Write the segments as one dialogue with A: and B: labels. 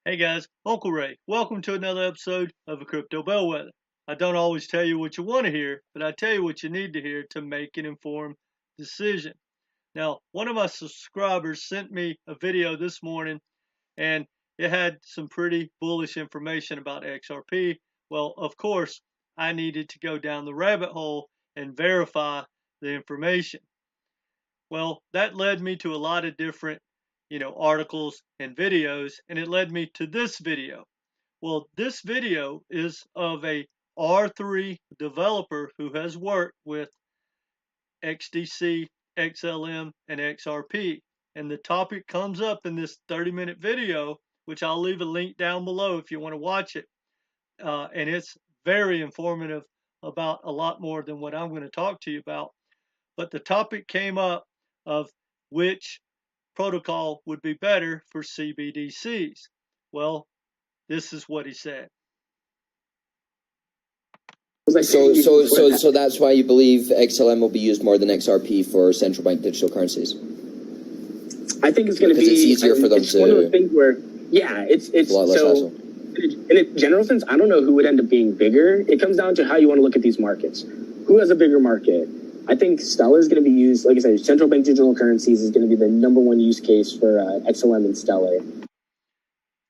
A: Hey guys, Uncle Ray. Welcome to another episode of a Crypto Bellwether. I don't always tell you what you want to hear, but I tell you what you need to hear to make an informed decision. Now, one of my subscribers sent me a video this morning and it had some pretty bullish information about XRP. Well, of course, I needed to go down the rabbit hole and verify the information. Well, that led me to a lot of different, articles and videos, and it led me to this video. Well, this video is of a R3 developer who has worked with XDC, XLM, and XRP. And the topic comes up in this 30-minute video, which I'll leave a link down below if you want to watch it. And it's very informative about a lot more than what I'm going to talk to you about. But the topic came up of which protocol would be better for CBDCs. Well, this is what he said.
B: So that's why you believe XLM will be used more than XRP for central bank digital currencies.
C: I think it's going to be.
B: It's easier for them to.
C: One of those things where, yeah, it's
B: a lot less hassle.
C: In a general sense, I don't know who would end up being bigger. It comes down to how you want to look at these markets. Who has a bigger market? I think Stellar is going to be used, like I said, central bank digital currencies is going to be the #1 use case for XLM and Stellar.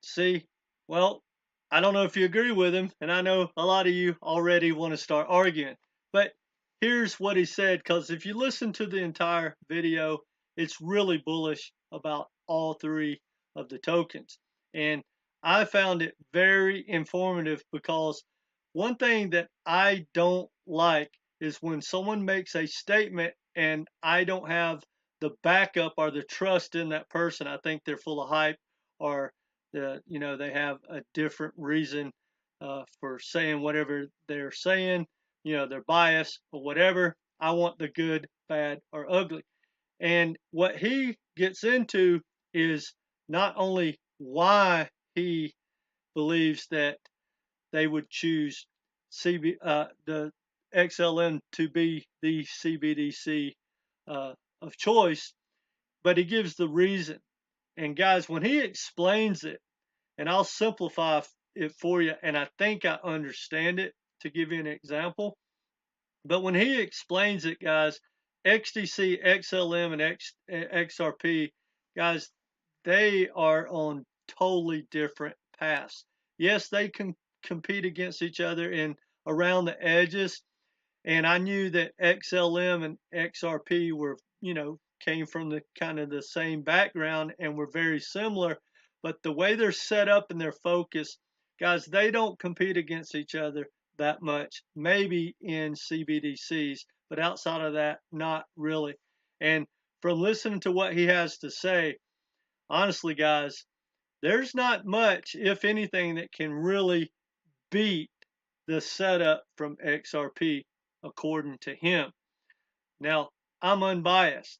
A: See, well, I don't know if you agree with him, and I know a lot of you already want to start arguing. But here's what he said, because if you listen to the entire video, it's really bullish about all three of the tokens. And I found it very informative because one thing that I don't like is when someone makes a statement and I don't have the backup or the trust in that person. I think they're full of hype, or they have a different reason for saying whatever they're saying. They're biased or whatever. I want the good, bad, or ugly. And what he gets into is not only why he believes that they would choose the XLM to be the CBDC of choice, but he gives the reason. And guys, when he explains it, and I'll simplify it for you, and I think I understand it to give you an example. But when he explains it, guys, XDC, XLM, and XRP, guys, they are on totally different paths. Yes, they can compete against each other in around the edges. And I knew that XLM and XRP were, came from the kind of the same background and were very similar. But the way they're set up and their focus, guys, they don't compete against each other that much. Maybe in CBDCs, but outside of that, not really. And from listening to what he has to say, honestly, guys, there's not much, if anything, that can really beat the setup from XRP, according to him. Now, I'm unbiased.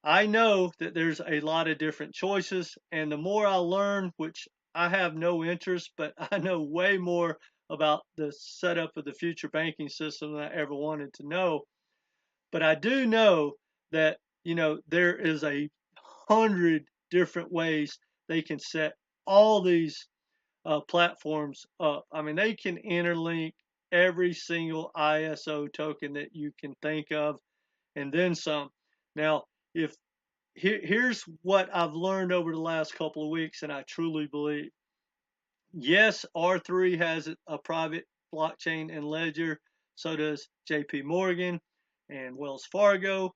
A: I know that there's a lot of different choices, and the more I learn, which I have no interest, but I know way more about the setup of the future banking system than I ever wanted to know. But I do know that, there is 100 different ways they can set all these platforms up. I mean, they can interlink every single ISO token that you can think of, and then some. Now, here's what I've learned over the last couple of weeks, and I truly believe. Yes, R3 has a private blockchain and ledger. So does JP Morgan and Wells Fargo.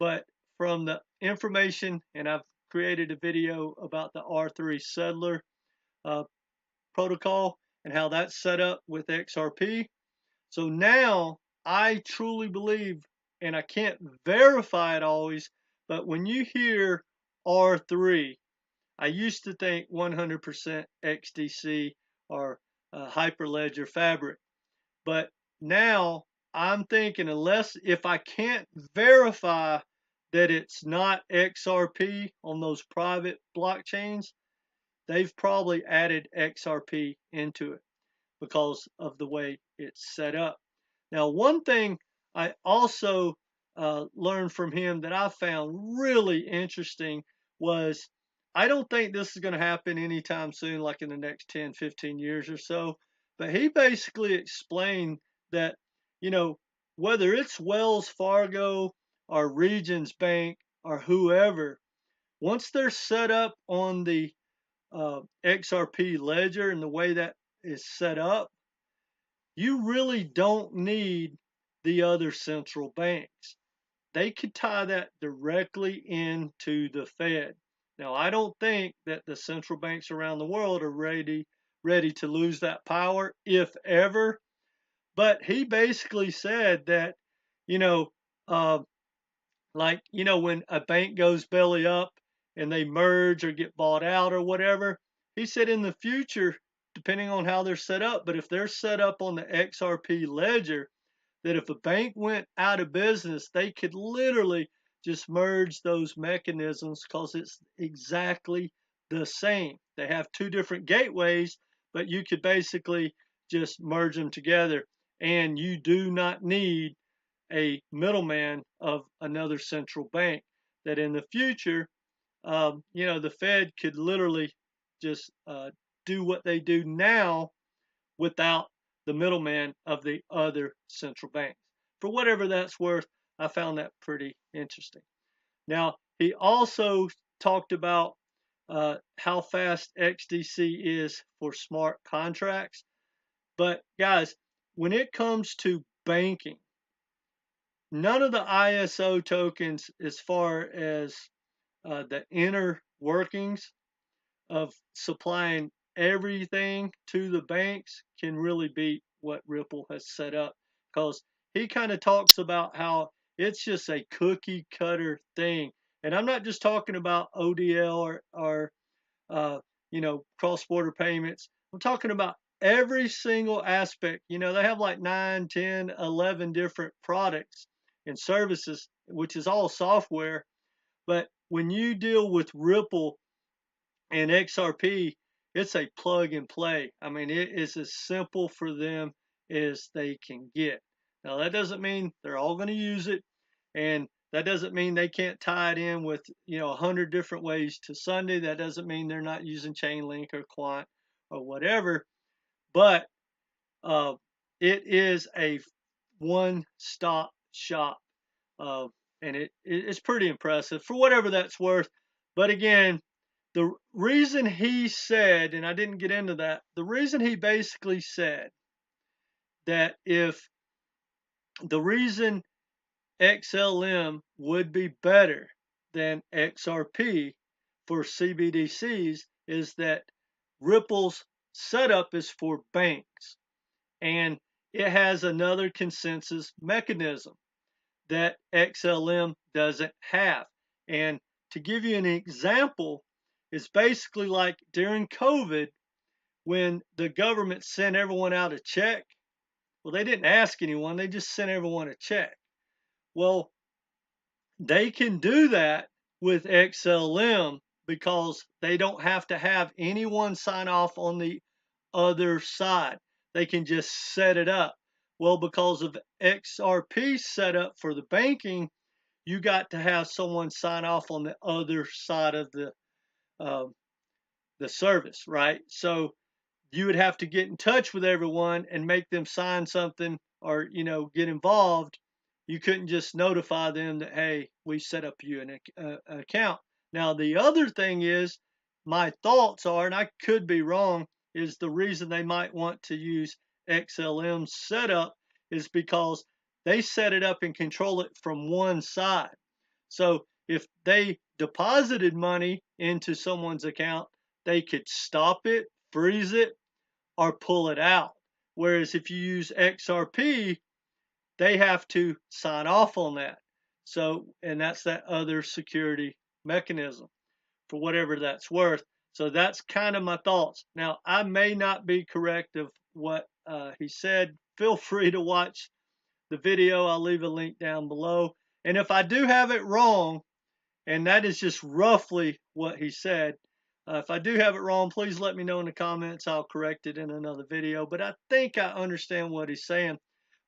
A: But from the information, and I've created a video about the R3 settler protocol and how that's set up with XRP. So now I truly believe, and I can't verify it always, but when you hear R3, I used to think 100% XDC or Hyperledger Fabric, but now I'm thinking, unless if I can't verify that it's not XRP on those private blockchains, they've probably added XRP into it because of the way it's set up. Now, one thing I also learned from him that I found really interesting was I don't think this is going to happen anytime soon, like in the next 10, 15 years or so. But he basically explained that, you know, whether it's Wells Fargo or Regions Bank or whoever, once they're set up on the XRP ledger and the way that is set up, you really don't need the other central banks. They could tie that directly into the Fed. Now, I don't think that the central banks around the world are ready to lose that power, if ever. But he basically said that, you know, uh, when a bank goes belly up and they merge or get bought out or whatever, he said in the future, depending on how they're set up, but if they're set up on the XRP ledger, that if a bank went out of business, they could literally just merge those mechanisms because it's exactly the same. They have two different gateways, but you could basically just merge them together. And you do not need a middleman of another central bank. That in the future, the Fed could literally just do what they do now without the middleman of the other central banks. For whatever that's worth, I found that pretty interesting. Now, he also talked about how fast XDC is for smart contracts. But guys, when it comes to banking, none of the ISO tokens, as far as the inner workings of supplying everything to the banks, can really beat what Ripple has set up. Because he kind of talks about how it's just a cookie cutter thing. And I'm not just talking about ODL or cross border payments. I'm talking about every single aspect. They have like 9, 10, 11 different products and services, which is all software. But when you deal with Ripple and XRP, it's a plug and play. I mean, it is as simple for them as they can get. Now, that doesn't mean they're all going to use it, and that doesn't mean they can't tie it in with 100 different ways to Sunday. That doesn't mean they're not using Chainlink or Quant or whatever. But it is a one-stop shop, and it's pretty impressive for whatever that's worth. But again, the reason he said, and I didn't get into that, the reason he basically said that the reason XLM would be better than XRP for CBDCs is that Ripple's setup is for banks, and it has another consensus mechanism that XLM doesn't have. And to give you an example, it's basically like during COVID when the government sent everyone out a check. Well, they didn't ask anyone, they just sent everyone a check. Well, they can do that with XLM because they don't have to have anyone sign off on the other side. They can just set it up. Well, because of XRP setup for the banking, you got to have someone sign off on the other side of the service, right? So you would have to get in touch with everyone and make them sign something or get involved. You couldn't just notify them that, hey, we set up you an account. Now, the other thing is, my thoughts are, and I could be wrong, is the reason they might want to use XLM setup is because they set it up and control it from one side. So if they deposited money into someone's account, they could stop it, freeze it, or pull it out. Whereas if you use XRP, they have to sign off on that. So, and that's that other security mechanism for whatever that's worth. So that's kind of my thoughts. Now, I may not be correct of what he said. Feel free to watch the video. I'll leave a link down below. And if I do have it wrong, and that is just roughly what he said, if I do have it wrong, please let me know in the comments. I'll correct it in another video. But I think I understand what he's saying.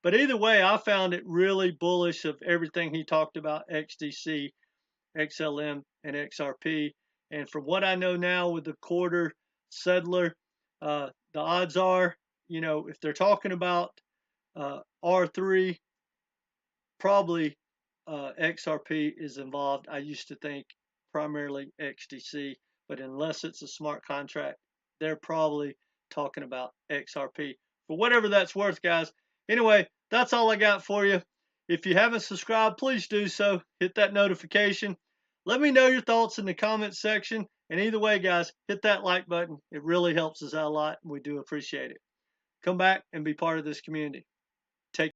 A: But either way, I found it really bullish of everything he talked about XDC, XLM, and XRP. And from what I know now with the Corda settler, the odds are, if they're talking about R3, probably XRP is involved. I used to think primarily XDC, but unless it's a smart contract, they're probably talking about XRP. For whatever that's worth, guys. Anyway, that's all I got for you. If you haven't subscribed, please do so. Hit that notification. Let me know your thoughts in the comments section. And either way, guys, hit that like button. It really helps us out a lot, and we do appreciate it. Come back and be part of this community. Take